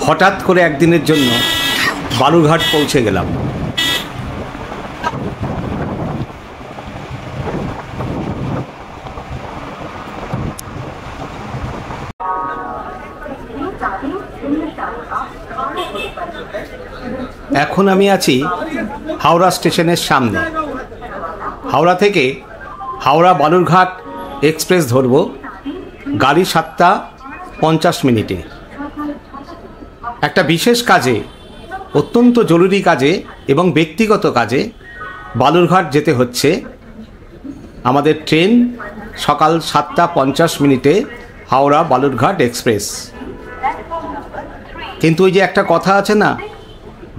হঠাৎ করে একদিনের জন্য বালুরঘাট পৌঁছে গেলাম। এখন আমি আছি হাওড়া স্টেশনের সামনে। হাওড়া থেকে হাওড়া বালুরঘাট এক্সপ্রেস ধরব গাড়ি 7:50 একটা বিশেষ কাজে, অত্যন্ত জরুরি কাজে এবং ব্যক্তিগত কাজে বালুরঘাট যেতে হচ্ছে। আমাদের ট্রেন সকাল 7:50 হাওড়া বালুরঘাট এক্সপ্রেস। কিন্তু ওই যে একটা কথা আছে না,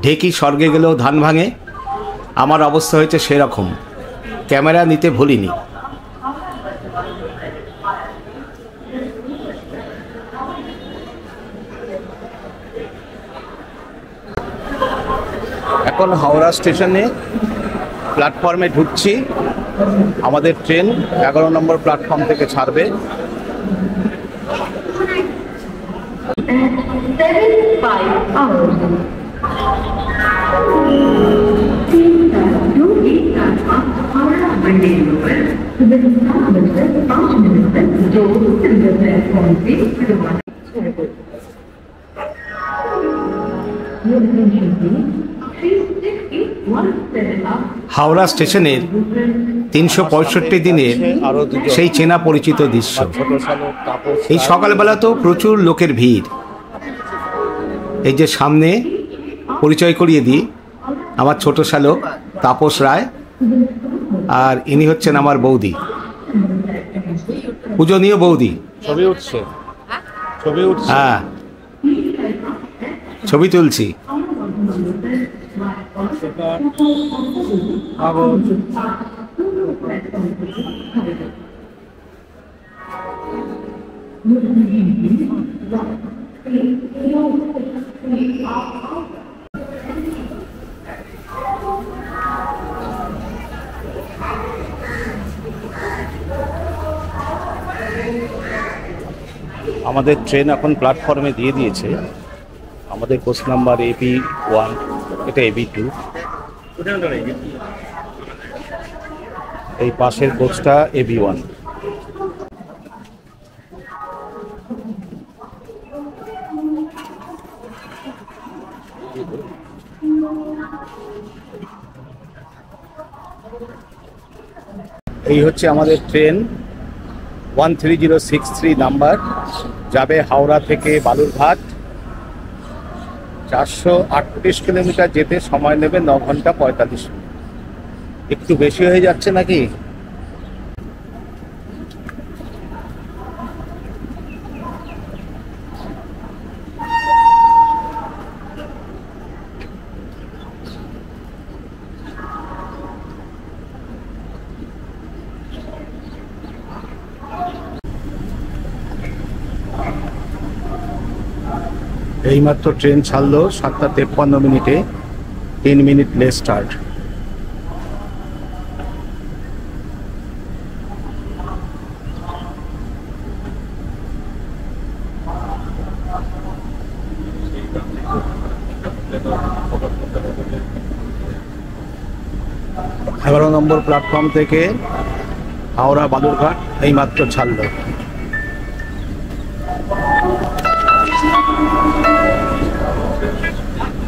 ঢেকি স্বর্গে গেলেও ধান ভাঙে, আমার অবস্থা হয়েছে সেরকম। ক্যামেরা নিতে ভুলিনি। এখন হাওড়া স্টেশনে প্ল্যাটফর্মে ঢুকছি। আমাদের ট্রেন 11 নম্বর প্ল্যাটফর্ম থেকে ছাড়বে। হাওড়া স্টেশনের 365 দিনের সেই চেনা পরিচিত দৃশ্য। এই সকালবেলা তো প্রচুর লোকের ভিড়। এই যে সামনে পরিচয় করিয়ে দিই, আমার ছোট শ্যালক তাপস রায়, আর ইনি হচ্ছেন আমার বৌদি, পূজনীয় বৌদি। ছবি উঠছে, ছবি উঠছে। হ্যাঁ, ছবি তুলছি। আমাদের ট্রেন এখন প্ল্যাটফর্মে দিয়ে দিয়েছে। আমাদের কোচ নাম্বার AB1, এটা AB2। এই পাশের কোচটা AB1। এই হচ্ছে আমাদের ট্রেন 13063 নাম্বার, যাবে হাওড়া থেকে বালুরঘাট। 438 কিলোমিটার যেতে সময় নেবে 9 ঘন্টা 45 মিনিট। একটু বেশি হয়ে যাচ্ছে নাকি? এইমাত্র ট্রেন ছাড়লো 7:53, 3 মিনিট লেট স্টার্ট। এগারো নম্বর প্ল্যাটফর্ম থেকে হাওড়া বালুরঘাট এইমাত্র ছাড়লো।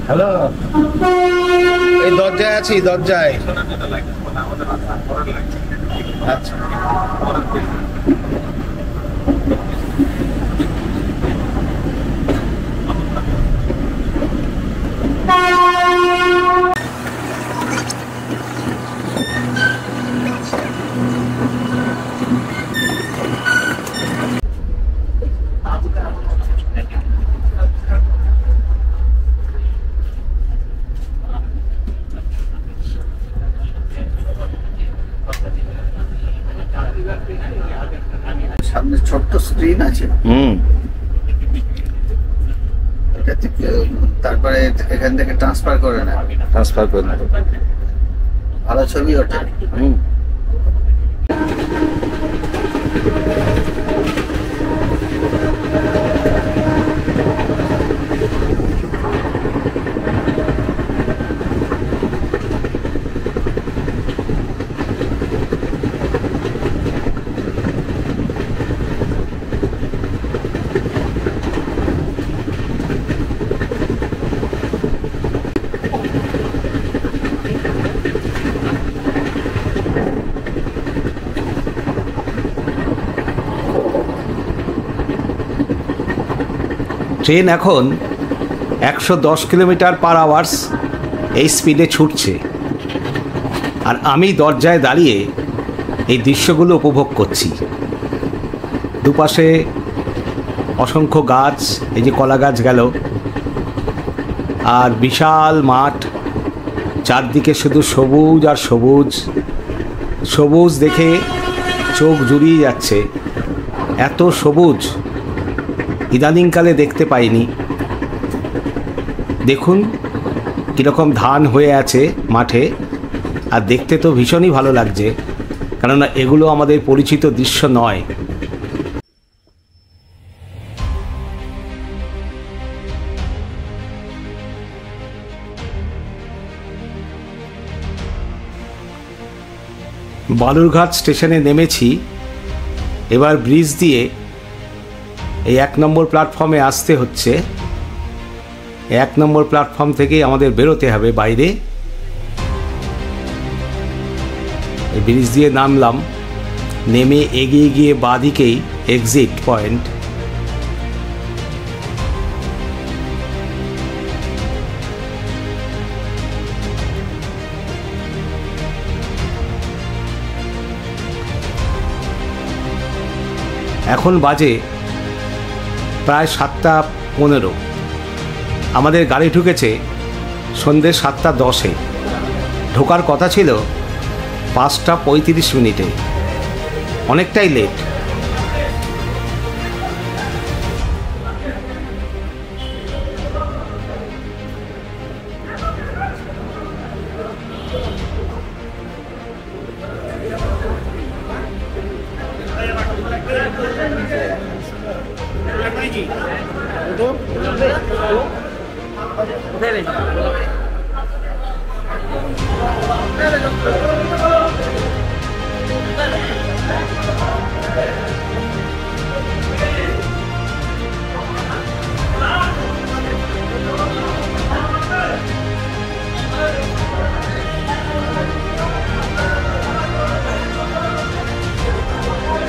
হ্যালো, এই দরজায় আছি, দরজায়। আচ্ছা, সামনে ছোট্ট স্ক্রিন আছে, এটা থেকে তারপরে এখান থেকে ট্রান্সফার করে না, ভালো ছবি ওঠে। ট্রেন এখন 110 কিলোমিটার পার আওয়ার্স এই স্পিডে ছুটছে, আর আমি দরজায় দাঁড়িয়ে এই দৃশ্যগুলো উপভোগ করছি। দুপাশে অসংখ্য গাছ, এই যে কলা গাছ গেল, আর বিশাল মাঠ, চারদিকে শুধু সবুজ আর সবুজ। সবুজ দেখে চোখ জুড়িয়ে যাচ্ছে। এত সবুজ ইদানিংকালে দেখতে পাইনি। দেখুন কীরকম ধান হয়ে আছে মাঠে, আর দেখতে তো ভীষণই ভালো লাগছে, কেননা এগুলো আমাদের পরিচিত দৃশ্য নয়। বালুরঘাট স্টেশনে নেমেছি। এবার ব্রিজ দিয়ে এই 1 নম্বর প্ল্যাটফর্মে আসতে হচ্ছে। 1 নম্বর প্ল্যাটফর্ম থেকেই আমাদের বেরোতে হবে বাইরে। এই ব্রিজ দিয়ে নামলাম, নেমে এগিয়ে গিয়ে বাঁদিকেই এক্সিট পয়েন্ট। এখন বাজে প্রায় 7:15। আমাদের গাড়ি ঢুকেছে সন্ধ্যে 7:10-এ। ঢোকার কথা ছিল 5:35 অনেকটাই লেট।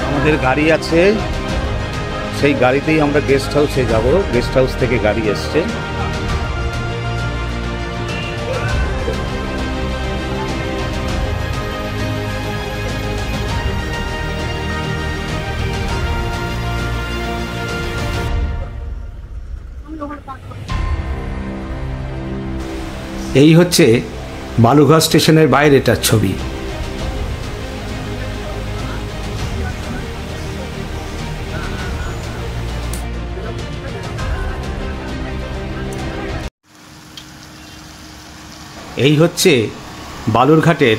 আমাদের গাড়ি আছে, সেই গাড়িতেই আমরা গেস্ট হাউসে যাব। গেস্ট হাউস থেকে গাড়ি এসছে। এই হচ্ছে বালুরঘাট স্টেশনের বাইরেটার ছবি। এই হচ্ছে বালুরঘাটের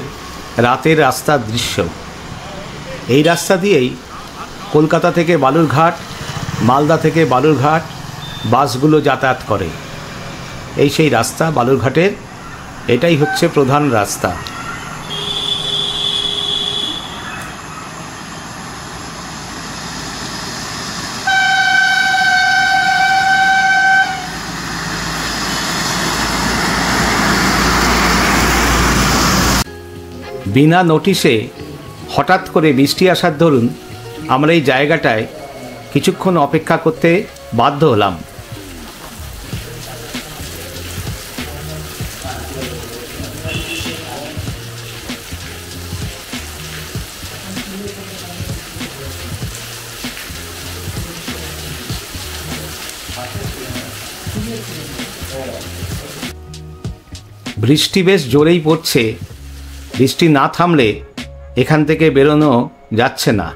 রাতের রাস্তার দৃশ্য। এই রাস্তা দিয়েই কলকাতা থেকে বালুরঘাট, মালদা থেকে বালুরঘাট বাসগুলো যাতায়াত করে। এই সেই রাস্তা বালুরঘাটের, এটাই হচ্ছে প্রধান রাস্তা। বিনা নোটিশে হঠাৎ করে বৃষ্টি আসার দরুন আমরা এই জায়গাটায় কিছুক্ষণ অপেক্ষা করতে বাধ্য হলাম। বৃষ্টি বেশ জোরেই পড়ছে। বৃষ্টি না থামলে এখান থেকে বেরোনো যাচ্ছে না।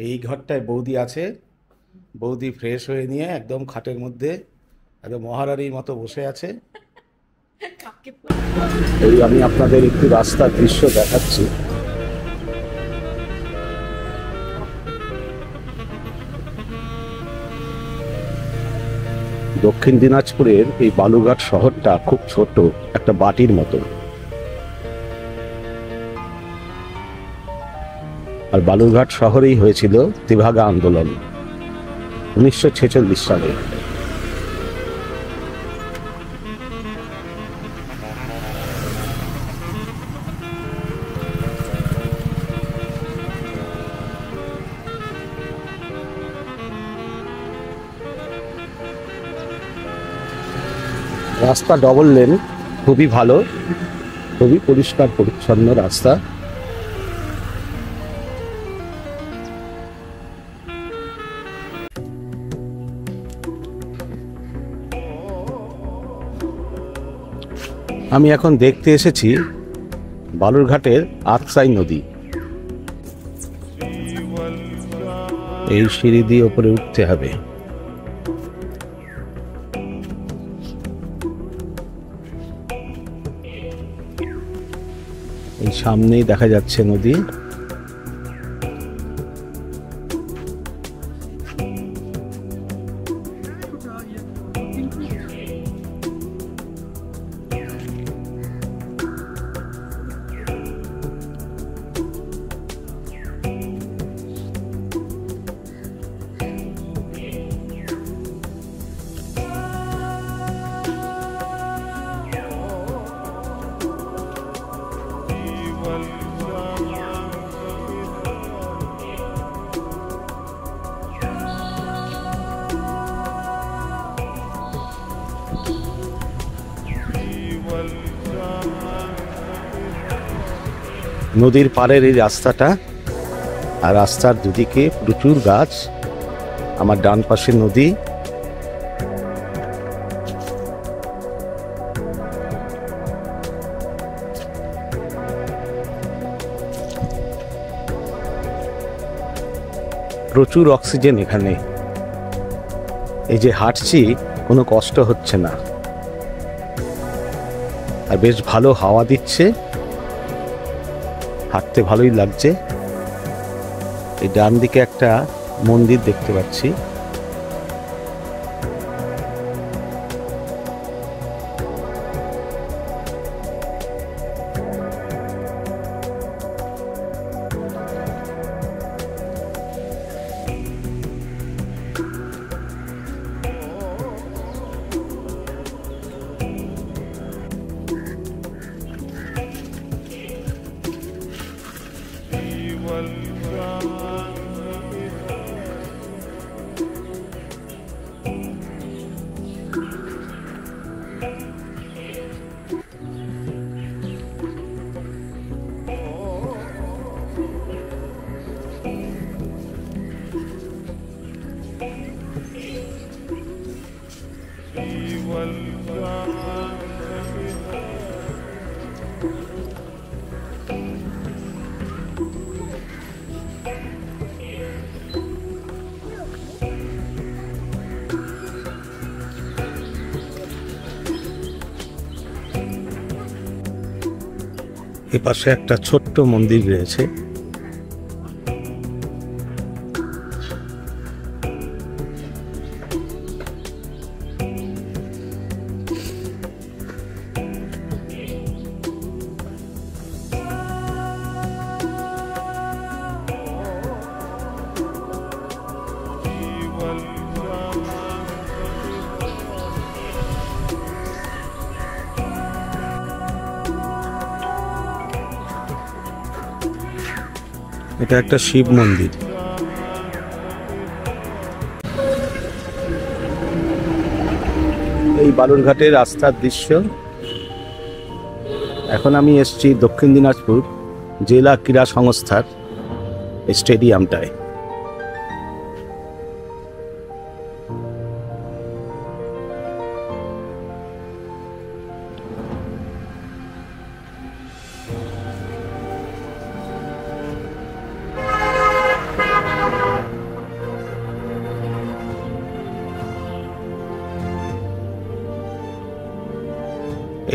এই ঘরটায় বৌদি আছে। বৌদি ফ্রেশ হয়ে নিয়ে একদম খাটের মধ্যে একদম মহারানীর মতো বসে আছে। এই আমি আপনাদের একটু রাস্তার দৃশ্য দেখাচ্ছি। দক্ষিণ দিনাজপুরের এই বালুরঘাট শহরটা খুব ছোট, একটা বাটির মতো। আর বালুরঘাট শহরেই হয়েছিল তেভাগা আন্দোলন 1946 সালে। রাস্তা ডবল লেন, খুবই ভালো, খুবই পরিষ্কার পরিচ্ছন্ন রাস্তা। আমি এখন দেখতে এসেছি বালুরঘাটের আতসাই নদী। এই সিঁড়ি দিয়ে উপরে উঠতে হবে। এই সামনেই দেখা যাচ্ছে নদী। নদীর পাড়ের এই রাস্তাটা, আর রাস্তার দুদিকে প্রচুর গাছ। আমার ডান পাশে নদী, প্রচুর অক্সিজেন এখানে। এই যে হাঁটছি, কোনো কষ্ট হচ্ছে না, আর বেশ ভালো হাওয়া দিচ্ছে, হাঁটতে ভালোই লাগছে। এই ডান দিকে একটা মন্দির দেখতে পাচ্ছি। এপাশে একটা ছোট্ট মন্দির রয়েছে। এটা একটা শিব মন্দির। এই বালুরঘাটের রাস্তার দৃশ্য। এখন আমি এসেছি দক্ষিণ দিনাজপুর জেলা ক্রীড়া সংস্থার স্টেডিয়ামটায়।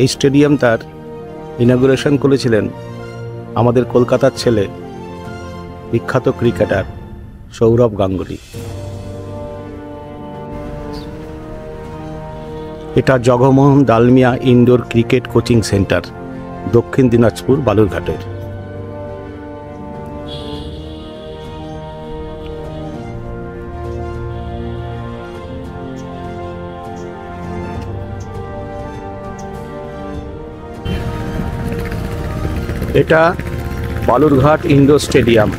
এই স্টেডিয়াম তার ইনগুরেশন করেছিলেন আমাদের কলকাতার ছেলে, বিখ্যাত ক্রিকেটার সৌরভ গাঙ্গুলি। এটা Jagmohan Dalmiya indoor cricket coaching centre, Dakshin Dinajpur বালুরঘাটের। এটা বালুরঘাট ইনডোর স্টেডিয়াম।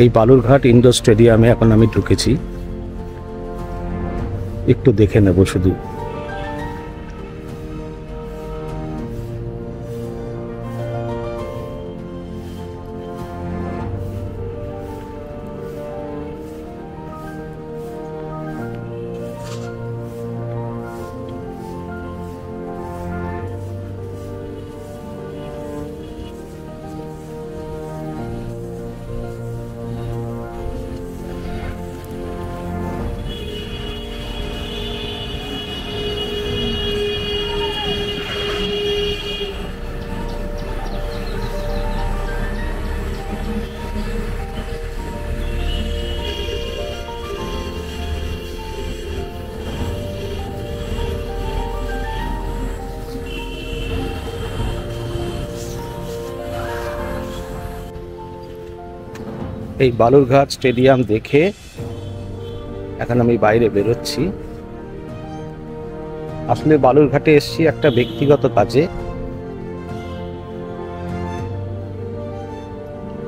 এই বালুরঘাট ইনডোর স্টেডিয়ামে এখন আমি ঢুকেছি, একটু দেখে নেব শুধু। এই বালুরঘাট স্টেডিয়াম দেখে এখন আমি বাইরে বেরোচ্ছি। আসলে বালুরঘাটে এসেছি একটা ব্যক্তিগত কাজে,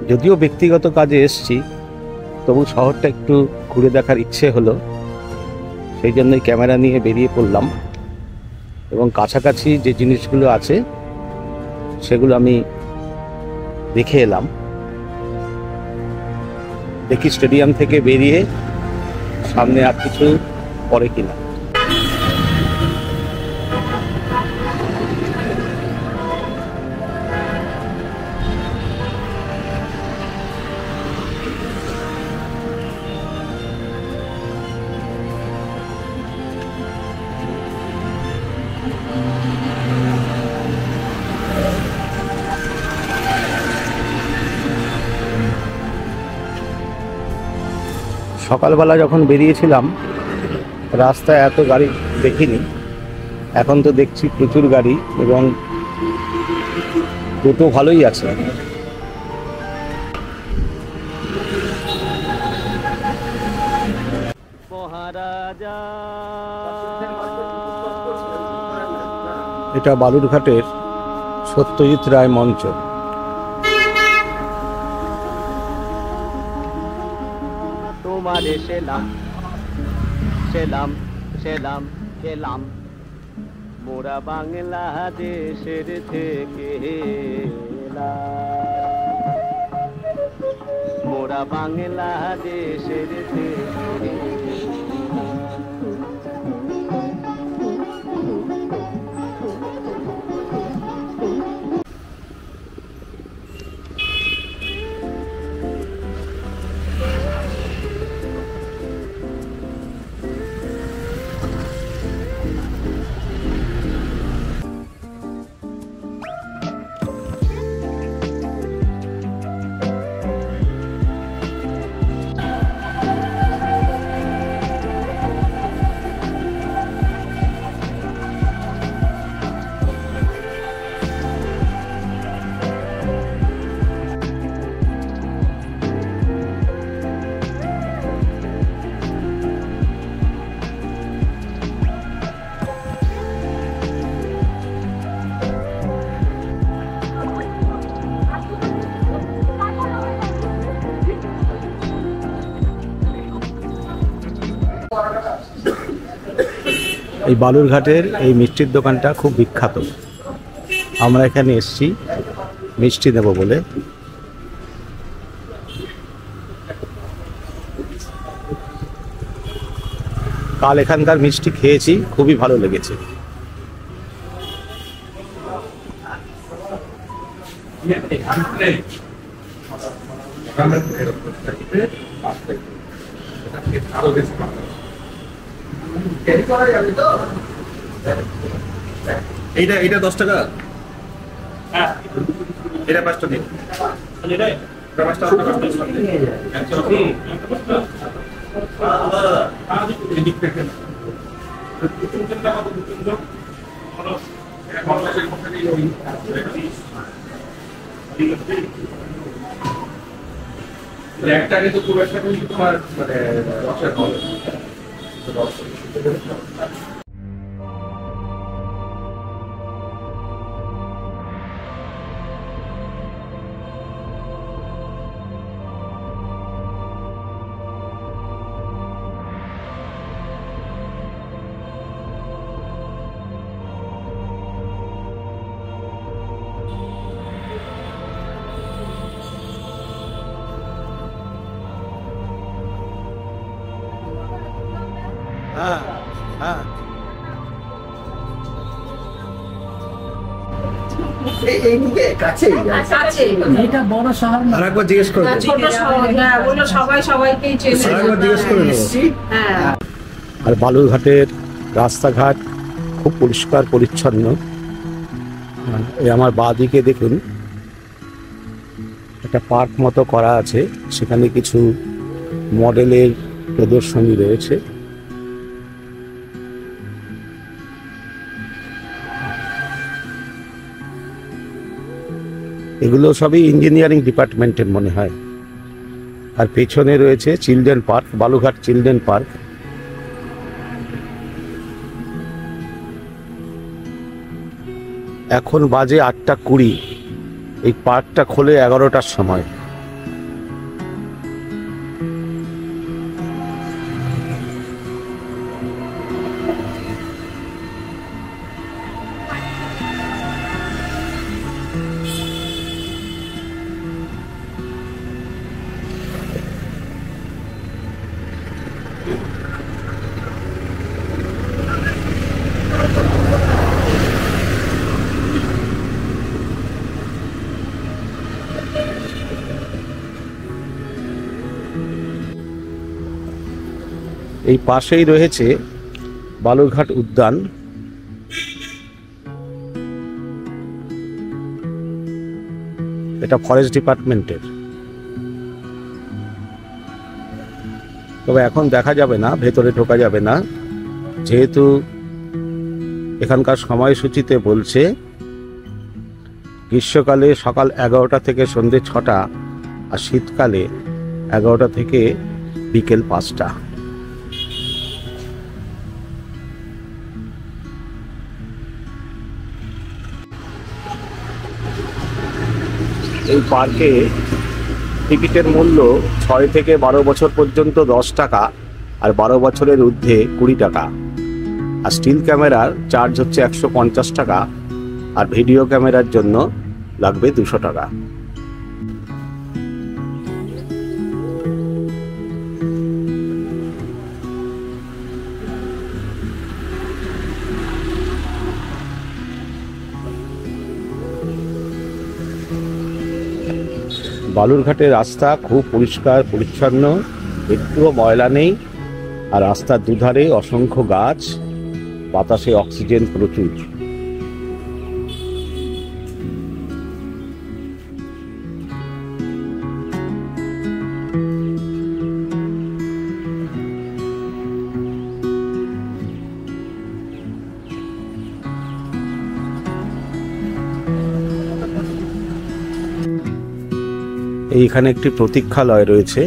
যদিও ব্যক্তিগত কাজে এসেছি তবু শহরটা একটু ঘুরে দেখার ইচ্ছে হলো, সেই জন্যই ক্যামেরা নিয়ে বেরিয়ে পড়লাম এবং কাছাকাছি যে জিনিসগুলো আছে সেগুলো আমি দেখে এলাম। দেখি স্টেডিয়াম থেকে বেরিয়ে সামনে আর কিছু পড়ে কিনা। সকালবেলা যখন বেরিয়েছিলাম রাস্তায় এত গাড়ি দেখিনি, এখন তো দেখছি প্রচুর গাড়ি এবং টোটো ভালোই আছে। এটা বালুরঘাটের সত্যজিৎ রায় মঞ্চ। তোমারে সেলাম সেলাম সেলাম সেলাম, মোরা বাংলাদেশের থেকে মোরা বাংলাদেশের থেকে। এই বালুরঘাটের এই মিষ্টির দোকানটা খুব বিখ্যাত। আমরা এখানে এসেছি মিষ্টি নেব বলে। কাল এখানকার মিষ্টি খেয়েছি, খুবই ভালো লেগেছে। এইটা 10 টাকা, এটা 5 টাকা। একটাকে তো খুব একটা তোমার মানে রসের হবে। হ্যাঁ হ্যাঁ এইদিকে কাছেই এটা বড় শহর না, আর একবার জিজ্ঞেস করে ছোট শহর। হ্যাঁ, ওগুলো সবাই সবাইকেই চেনে। আরেকবার জিজ্ঞেস করে নেবো। হ্যাঁ, আর বালুরঘাটের রাস্তাঘাট খুব পরিষ্কার পরিচ্ছন্ন। এই আমার বাঁদিকে দেখুন একটা পার্ক মতো করা আছে, সেখানে কিছু মডেলের প্রদর্শনী রয়েছে। এগুলো সবই ইঞ্জিনিয়ারিং ডিপার্টমেন্টের মনে হয়। আর পেছনে রয়েছে children park, Balurghat children park. এখন বাজে 8:20। এই পার্কটা খোলে 11টার সময়। এই পাশেই রয়েছে বালুরঘাট উদ্যান। এটা ফরেস্ট ডিপার্টমেন্টের, তবে এখন দেখা যাবে না, ভেতরে ঢোকা যাবে না, যেহেতু এখানকার সময়সূচিতে বলছে গ্রীষ্মকালে সকাল 11টা থেকে সন্ধ্যে 6টা, আর শীতকালে 11টা থেকে বিকেল 5টা। এই পার্কে টিকিটের মূল্য 6 থেকে 12 বছর পর্যন্ত 10 টাকা, আর 12 বছরের ঊর্ধ্বে 20 টাকা। আর স্টিল ক্যামেরার চার্জ হচ্ছে 150 টাকা, আর ভিডিও ক্যামেরার জন্য লাগবে 200 টাকা। বালুরঘাটের রাস্তা খুব পরিষ্কার পরিচ্ছন্ন, একটুও ময়লা নেই। আর রাস্তার দুধারে অসংখ্য গাছ, বাতাসে অক্সিজেন প্রচুর। এইখানে একটি প্রতীক্ষালয় রয়েছে।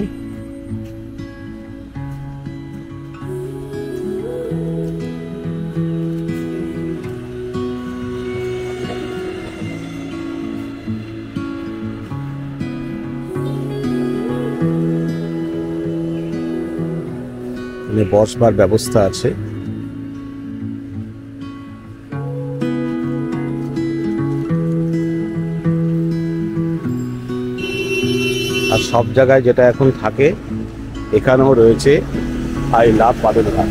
এখানে বসবার ব্যবস্থা আছে। আর সব জায়গায় যেটা এখন থাকে, এখানেও রয়েছে আই লাভ বালুরঘাট।